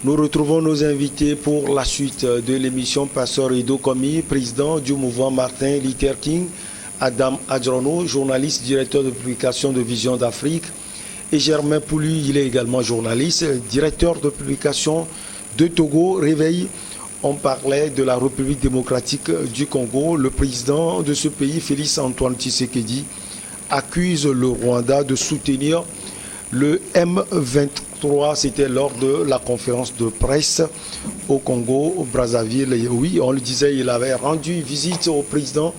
Nous retrouvons nos invités pour la suite de l'émission. Pasteur Edo Komi, président du mouvement Martin Luther King, Adam Adjono, journaliste, directeur de publication de Vision d'Afrique, et Germain Poulu, il est également journaliste, directeur de publication de Togo Réveil. On parlait de la République démocratique du Congo. Le président de ce pays, Félix Antoine Tshisekedi, accuse le Rwanda de soutenir le M23. C'était lors de la conférence de presse au Congo, au Brazzaville. Et oui, on le disait, il avait rendu visite au président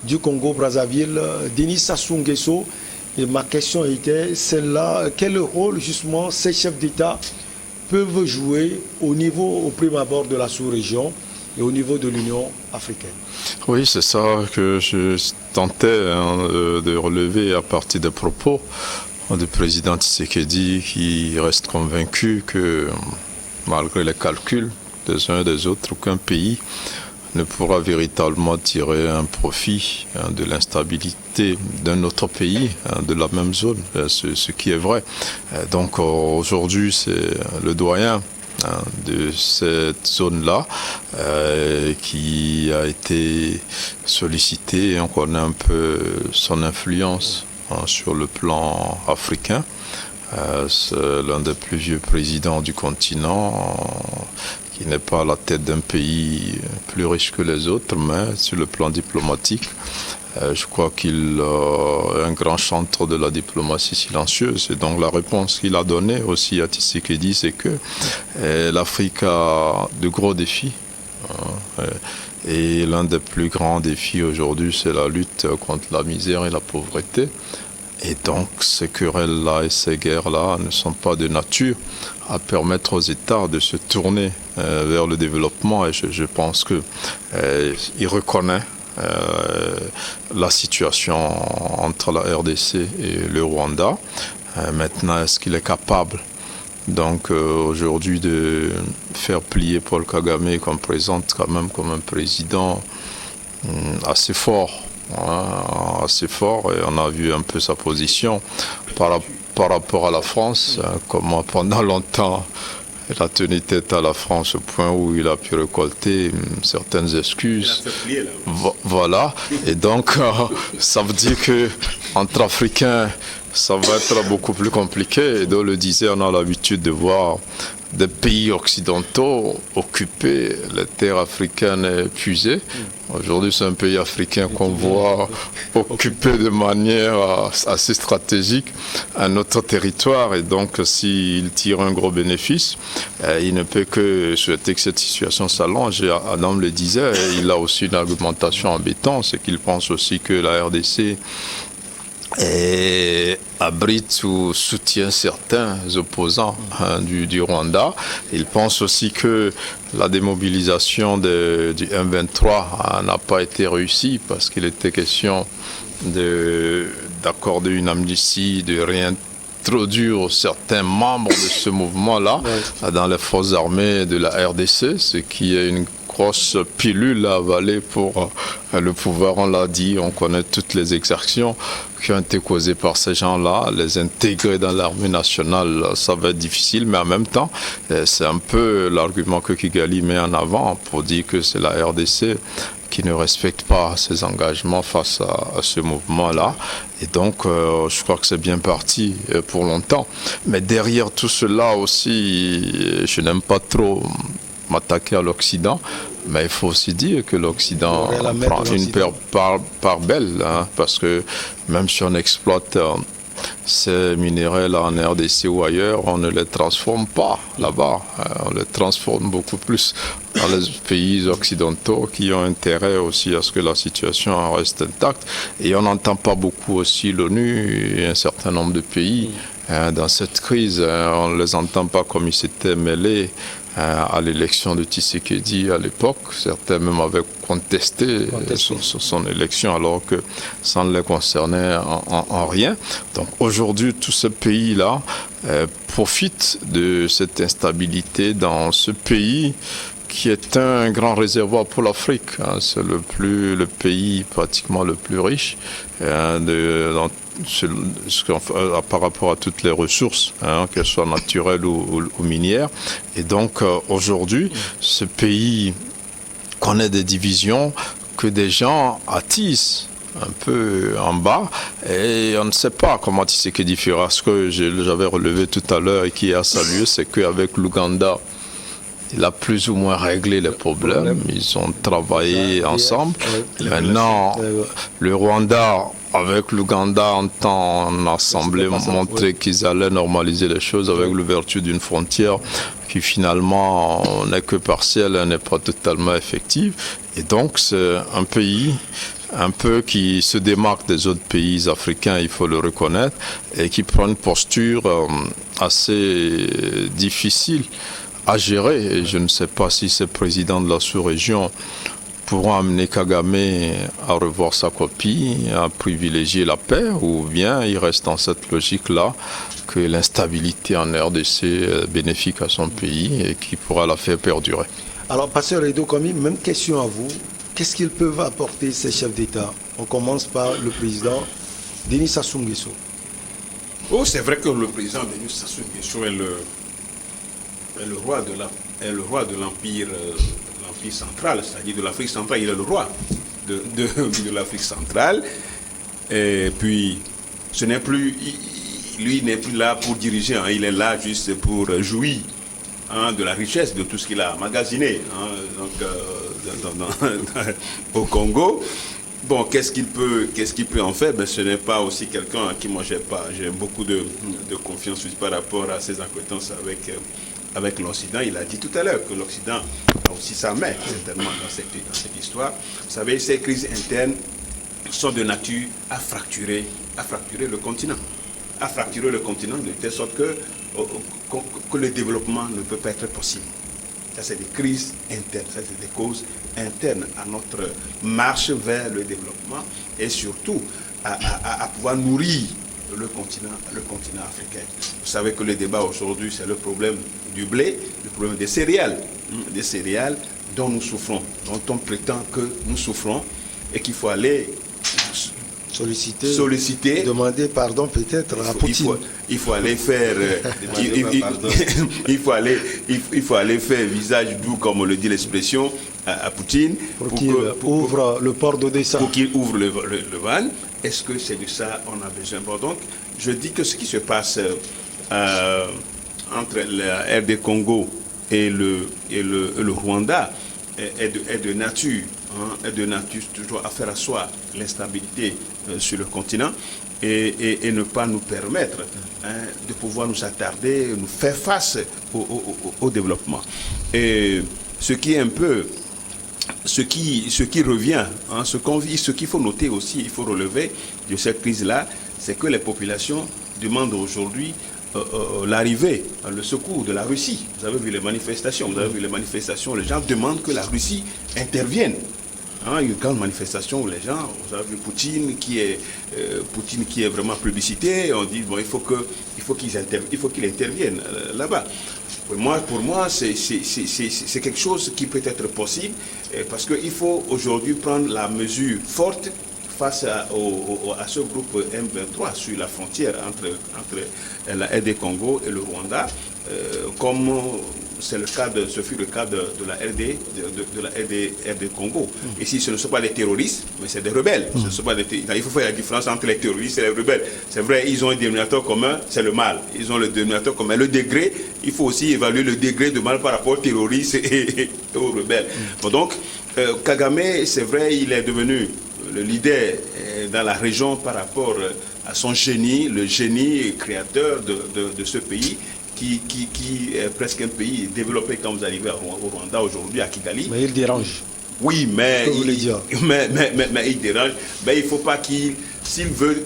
du Congo, Brazzaville, Denis Sassou Nguesso. Et ma question était celle-là, quel rôle justement ces chefs d'État peuvent jouer au prime abord de la sous-région et au niveau de l'Union africaine? Oui, c'est ça que je tentais de relever à partir des propos du président Tshisekedi, qui reste convaincu que malgré les calculs des uns et des autres, aucun pays ne pourra véritablement tirer un profit de l'instabilité d'un autre pays, de la même zone, ce qui est vrai. Donc aujourd'hui, c'est le doyen de cette zone-là qui a été sollicité, et on connaît un peu son influence sur le plan africain. C'est l'un des plus vieux présidents du continent, qui n'est pas à la tête d'un pays plus riche que les autres, mais sur le plan diplomatique, je crois qu'il est un grand chantre de la diplomatie silencieuse. Et donc la réponse qu'il a donnée aussi à Tshisekedi, c'est que l'Afrique a de gros défis. Et l'un des plus grands défis aujourd'hui, c'est la lutte contre la misère et la pauvreté. Et donc, ces querelles-là et ces guerres-là ne sont pas de nature à permettre aux États de se tourner vers le développement. Et je pense qu'il reconnaît la situation entre la RDC et le Rwanda. Maintenant, est-ce qu'il est capable donc aujourd'hui de faire plier Paul Kagame, qu'on présente quand même comme un président assez fort, assez fort, et on a vu un peu sa position par rapport à la France, comment pendant longtemps il a tenu tête à la France au point où il a pu récolter certaines excuses. Voilà, et donc ça veut dire que entre Africains, ça va être beaucoup plus compliqué. Edo le disait, on a l'habitude de voir des pays occidentaux occuper les terres africaines épuisées. Aujourd'hui, c'est un pays africain qu'on voit occuper de manière assez stratégique un autre territoire. Et donc, s'il tire un gros bénéfice, il ne peut que souhaiter que cette situation s'allonge. Et Adam le disait, il a aussi une argumentation embêtante, c'est qu'il pense aussi que la RDC abrite ou soutient certains opposants du Rwanda. Il pense aussi que la démobilisation du M23 n'a pas été réussie parce qu'il était question d'accorder une amnistie, de réintroduire certains membres de ce mouvement-là dans les forces armées de la RDC, ce qui est une grosse pilule à avaler pour le pouvoir. On l'a dit, on connaît toutes les exactions qui ont été causées par ces gens-là. Les intégrer dans l'armée nationale, ça va être difficile, mais en même temps, c'est un peu l'argument que Kigali met en avant pour dire que c'est la RDC qui ne respecte pas ses engagements face à ce mouvement-là. Et donc, je crois que c'est bien parti pour longtemps. Mais derrière tout cela aussi, je n'aime pas trop m'attaquer à l'Occident, mais il faut aussi dire que l'Occident prend une part belle, parce que même si on exploite ces minéraux-là en RDC ou ailleurs, on ne les transforme pas là-bas. On les transforme beaucoup plus dans les pays occidentaux qui ont intérêt aussi à ce que la situation reste intacte. Et on n'entend pas beaucoup aussi l'ONU et un certain nombre de pays dans cette crise. On ne les entend pas comme ils s'étaient mêlés à l'élection de Tshisekedi à l'époque. Certains même avaient contesté son élection alors que ça ne les concernait en rien. Donc aujourd'hui, tous ces pays-là profitent de cette instabilité dans ce pays qui est un grand réservoir pour l'Afrique. C'est le pays pratiquement le plus riche par rapport à toutes les ressources, qu'elles soient naturelles ou minières. Et donc aujourd'hui, ce pays connaît des divisions que des gens attissent un peu en bas, et on ne sait pas comment Tshisekedi fera. Ce que j'avais relevé tout à l'heure et qui a salué, c'est qu'avec l'Ouganda, il a plus ou moins réglé les problèmes. Ils ont travaillé ensemble. Maintenant, le Rwanda, avec l'Ouganda, en assemblée, montrer qu'ils allaient normaliser les choses avec l'ouverture d'une frontière qui finalement n'est que partielle, n'est pas totalement effective. Et donc, c'est un pays un peu qui se démarque des autres pays africains, il faut le reconnaître, et qui prend une posture assez difficile à gérer. Et je ne sais pas si ces présidents de la sous-région pourront amener Kagame à revoir sa copie, à privilégier la paix, ou bien il reste dans cette logique-là que l'instabilité en RDC est bénéfique à son pays et qui pourra la faire perdurer. Alors, Pasteur Edo Komi, même question à vous. Qu'est-ce qu'ils peuvent apporter, ces chefs d'État? On commence par le président Denis Sassou Nguesso. Oh, c'est vrai que le président Denis Sassou Nguesso est le roi de l'empire central, c'est-à-dire de l'Afrique centrale. Il est le roi de l'Afrique centrale. Et puis, lui n'est plus là pour diriger, il est là juste pour jouir de la richesse de tout ce qu'il a emmagasiné au Congo. Bon, qu'est-ce qu'il peut en faire? Ce n'est pas aussi quelqu'un à qui moi j'ai beaucoup de confiance par rapport à ses acquaintances avec l'Occident. Il a dit tout à l'heure que l'Occident a aussi sa main, certainement, dans cette histoire. Vous savez, ces crises internes sont de nature à fracturer le continent. À fracturer le continent de telle sorte que le développement ne peut pas être possible. Ça, c'est des crises internes, ça, c'est des causes internes à notre marche vers le développement et surtout à pouvoir nourrir le continent africain. Vous savez que le débat aujourd'hui, c'est le problème du blé, le problème des céréales dont nous souffrons, dont on prétend que nous souffrons et qu'il faut aller solliciter, demander pardon peut-être à Poutine. Il faut aller faire il faut aller faire visage doux, comme le dit l'expression, à Poutine pour qu'il ouvre le port d'Odessa. Pour qu'il ouvre le Van. Est-ce que c'est de ça qu'on a besoin? Bon, donc, je dis que ce qui se passe entre la RD Congo et le Rwanda est de nature toujours à faire asseoir l'instabilité sur le continent et ne pas nous permettre de pouvoir nous attarder, nous faire face au développement. Et ce qui est un peu, ce qui revient, ce qu'il faut noter aussi, il faut relever de cette crise-là, c'est que les populations demandent aujourd'hui l'arrivée, le secours de la Russie. Vous avez vu les manifestations, les gens demandent que la Russie intervienne. Une grande manifestation où les gens, vous avez vu Poutine qui est vraiment plébiscité, on dit bon, il faut qu'il intervienne là-bas. Pour moi, c'est quelque chose qui peut être possible parce qu'il faut aujourd'hui prendre la mesure forte face à ce groupe M23 sur la frontière entre la RD Congo et le Rwanda, comme ce fut le cas de la RD Congo. Ici, ce ne sont pas des terroristes, mais c'est des rebelles. Il faut faire la différence entre les terroristes et les rebelles. C'est vrai, ils ont un dénominateur commun, c'est le mal. Ils ont le dénominateur commun. Le degré, il faut aussi évaluer le degré de mal par rapport aux terroristes et aux rebelles. Bon, donc, Kagame, c'est vrai, il est devenu le leader dans la région par rapport à son génie, le génie créateur de ce pays, qui est presque un pays développé quand vous arrivez au Rwanda aujourd'hui, à Kigali. Mais il dérange. Oui, mais il dérange. Mais il ne faut pas s'il veut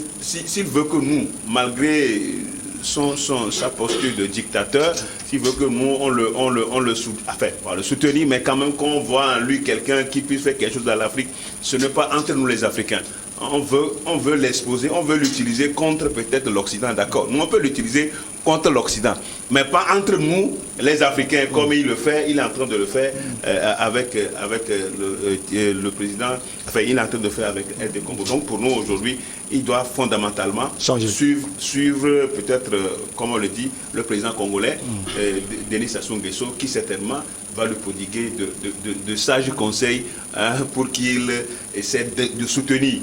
que nous, malgré sa posture de dictateur, s'il veut que nous, on le soutenir, mais quand même qu'on voit en lui quelqu'un qui puisse faire quelque chose dans l'Afrique, ce n'est pas entre nous les Africains. On veut l'exposer, on veut l'utiliser contre peut-être l'Occident, d'accord. Nous, on peut l'utiliser contre l'Occident. Mais pas entre nous, les Africains, comme il le fait, il est en train de le faire avec le président, enfin il est en train de le faire avec RD Congo. Donc pour nous aujourd'hui, il doit fondamentalement suivre peut-être, comme on le dit, le président congolais, Denis Sassou Nguesso, qui certainement va lui prodiguer de sages conseils pour qu'il essaie de soutenir.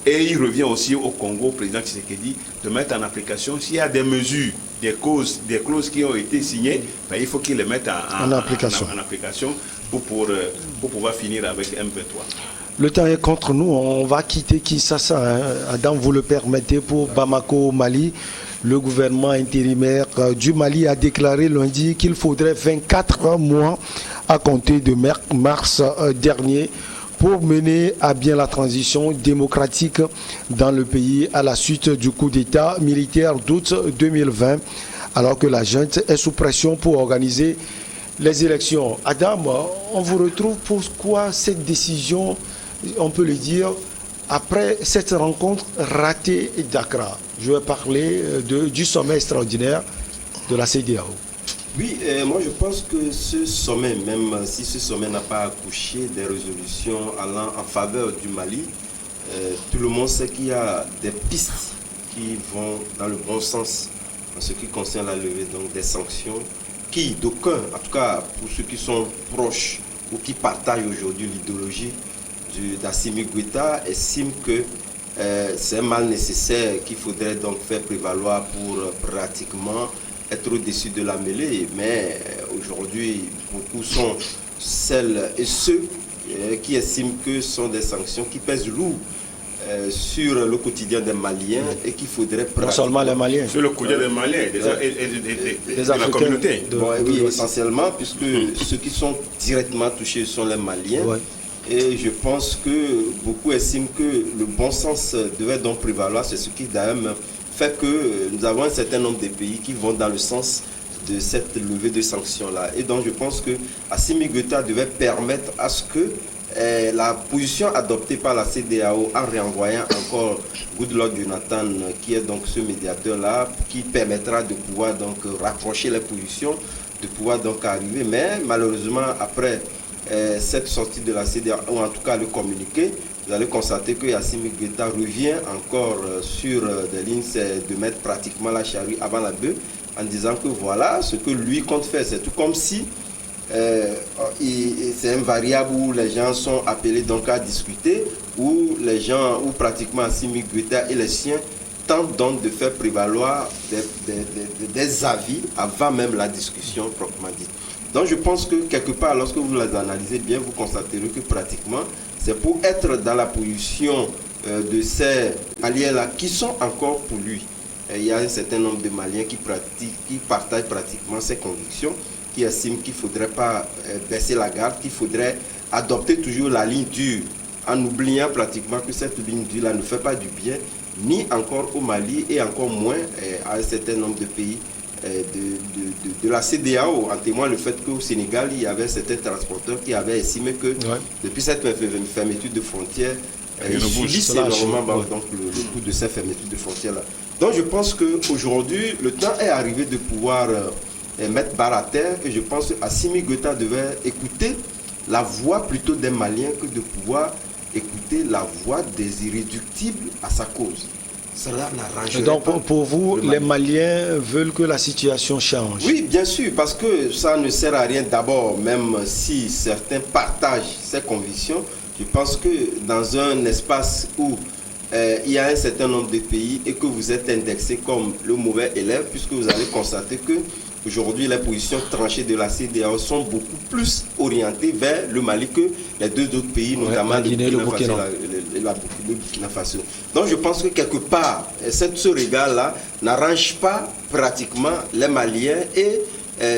Et il revient aussi au Congo, au président Tshisekedi, de mettre en application, s'il y a des mesures, des clauses qui ont été signées, ben, il faut qu'il les mette en application pour pouvoir finir avec M23. Le temps est contre nous, on va quitter Kinshasa. Adam, vous le permettez, pour Bamako, au Mali. Le gouvernement intérimaire du Mali a déclaré lundi qu'il faudrait 24 mois à compter de mars dernier pour mener à bien la transition démocratique dans le pays à la suite du coup d'État militaire d'août 2020, alors que la junte est sous pression pour organiser les élections. Adam, on vous retrouve. Pourquoi cette décision, on peut le dire, après cette rencontre ratée d'Accra? Je vais parler du sommet extraordinaire de la CEDEAO. Oui, moi je pense que ce sommet, même si ce sommet n'a pas accouché des résolutions allant en faveur du Mali, tout le monde sait qu'il y a des pistes qui vont dans le bon sens en ce qui concerne la levée donc, des sanctions qui, d'aucuns, en tout cas pour ceux qui sont proches ou qui partagent aujourd'hui l'idéologie d'Assimi Goïta, estiment que c'est un mal nécessaire qu'il faudrait donc faire prévaloir pour pratiquement être au-dessus de la mêlée. Mais aujourd'hui, beaucoup sont celles et ceux qui estiment que ce sont des sanctions qui pèsent lourd sur le quotidien des Maliens et qu'il faudrait... Non seulement les Maliens. Sur le quotidien des Maliens et de la communauté. Oui, essentiellement, puisque ceux qui sont directement touchés sont les Maliens. Ouais. Et je pense que beaucoup estiment que le bon sens devait donc prévaloir. C'est ce qui d'ailleurs fait que nous avons un certain nombre de pays qui vont dans le sens de cette levée de sanctions-là. Et donc je pense que Assimi Goïta devait permettre à ce que la position adoptée par la CEDEAO en renvoyant encore Goodluck Jonathan, qui est donc ce médiateur-là, qui permettra de pouvoir donc rapprocher les positions, de pouvoir donc arriver. Mais malheureusement, après cette sortie de la CEDEAO, ou en tout cas le communiqué, vous allez constater que Assimi Goïta revient encore sur des lignes, c'est de mettre pratiquement la charrue avant la bœuf, en disant que voilà, ce que lui compte faire, c'est tout comme si c'est un variable où les gens sont appelés donc à discuter, où les gens, où pratiquement Assimi Goïta et les siens tentent donc de faire prévaloir des avis avant même la discussion proprement dite. Donc je pense que quelque part, lorsque vous les analysez bien, vous constaterez que pratiquement, c'est pour être dans la position de ces Maliens-là qui sont encore pour lui. Et il y a un certain nombre de Maliens qui partagent pratiquement ces convictions, qui estiment qu'il ne faudrait pas baisser la garde, qu'il faudrait adopter toujours la ligne dure, en oubliant pratiquement que cette ligne dure-là ne fait pas du bien, ni encore au Mali et encore moins à un certain nombre de pays de la CEDEAO. En témoigne le fait qu'au Sénégal, il y avait certains transporteurs qui avaient estimé que depuis cette fermeture de frontières, ils subissent énormément donc, le coût de ces fermetures de frontières-là. Donc je pense qu'aujourd'hui, le temps est arrivé de pouvoir mettre barre à terre, et je pense qu'Assimi Goïta devait écouter la voix plutôt des Maliens que de pouvoir écouter la voix des irréductibles à sa cause. Cela n'arrangerait pas. Donc pour vous, les Maliens veulent que la situation change? Oui, bien sûr, parce que ça ne sert à rien d'abord, même si certains partagent ces convictions. Je pense que dans un espace où il y a un certain nombre de pays et que vous êtes indexé comme le mauvais élève, puisque vous allez constater que aujourd'hui, les positions tranchées de la CEDEAO sont beaucoup plus orientées vers le Mali que les deux autres pays, notamment le Burkina Faso. Donc je pense que quelque part, ce regard-là n'arrange pas pratiquement les Maliens, et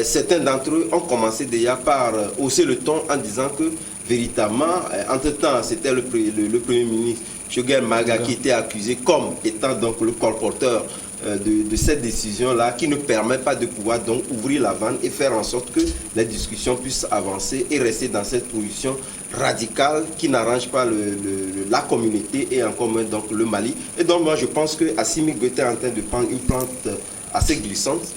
certains d'entre eux ont commencé déjà par hausser le ton en disant que véritablement, entre-temps, c'était le Premier ministre Choguel Maga qui était accusé comme étant donc le colporteur de cette décision-là, qui ne permet pas de pouvoir donc ouvrir la vanne et faire en sorte que les discussions puissent avancer et rester dans cette position radicale qui n'arrange pas la communauté et encore moins donc le Mali. Et donc moi je pense que Assimi Goïta est en train de prendre une plante assez glissante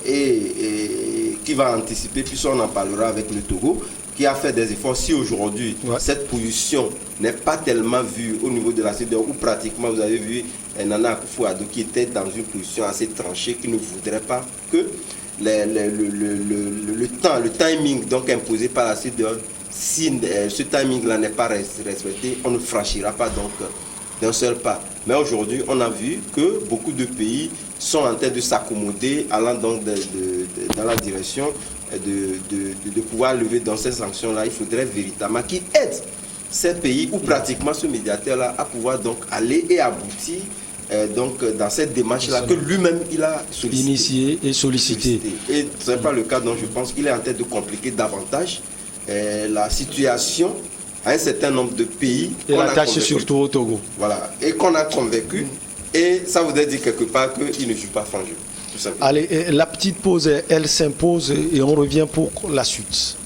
et qui va anticiper, puis on en parlera avec le Togo, qui a fait des efforts. Si aujourd'hui, cette position n'est pas tellement vue au niveau de la CEDEAO, où pratiquement vous avez vu Nana Akufo-Addo qui était dans une position assez tranchée, qui ne voudrait pas que le timing donc imposé par la CEDEAO, si ce timing-là n'est pas respecté, on ne franchira pas donc d'un seul pas. Mais aujourd'hui, on a vu que beaucoup de pays sont en train de s'accommoder, allant donc dans la direction de pouvoir lever dans ces sanctions-là. Il faudrait véritablement qu'ils aident ces pays où pratiquement ce médiateur-là à pouvoir donc aller et aboutir donc dans cette démarche-là que lui-même il a initié et sollicité. Et ce n'est pas le cas, donc je pense qu'il est en train de compliquer davantage la situation à un certain nombre de pays. Et la tâche surtout au Togo. Voilà, et qu'on a convaincu, et ça voudrait dire quelque part qu'il ne joue pas franc jeu. Allez, la petite pause, elle s'impose et on revient pour la suite.